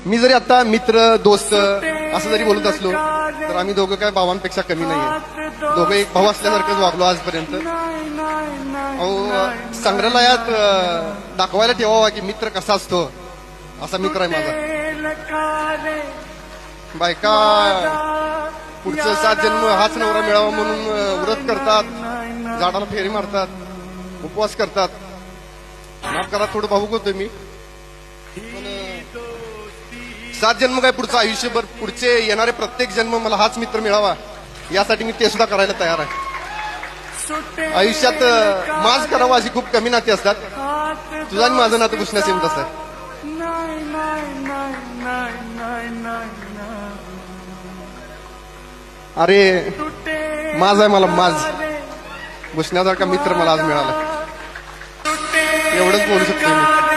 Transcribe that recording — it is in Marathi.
मी जरी आता मित्र दोस्त असं जरी बोलत असलो तर आम्ही दोघं काय भावांपेक्षा कमी नाहीये. दोघं एक भाऊ असल्यासारखंच वागलो आजपर्यंत. अहो संग्रहालयात दाखवायला ठेवावा की मित्र कसा असतो, असा मित्र आहे माझा. बायका पुढचं 7 जन्म हाच नवरा मिळावा म्हणून व्रत करतात, झाडाला फेरी मारतात, उपवास करतात. माफ करा थोडं भावुक होतोय मी, पण 7 जन्म काय पुढचं आयुष्यभर, पुढचे येणारे प्रत्येक जन्म मला हाच मित्र मिळावा यासाठी मी ते सुद्धा करायला तयार आहे. आयुष्यात माज करावं अशी खूप कमी नाती असतात. तुझं आणि माझं नातं पुसण्या सेम तसं आहे. अरे माज आहे मला, माज बुसण्यासारखा मित्र मला आज मिळाला. एवढंच बोलू शकतो मी.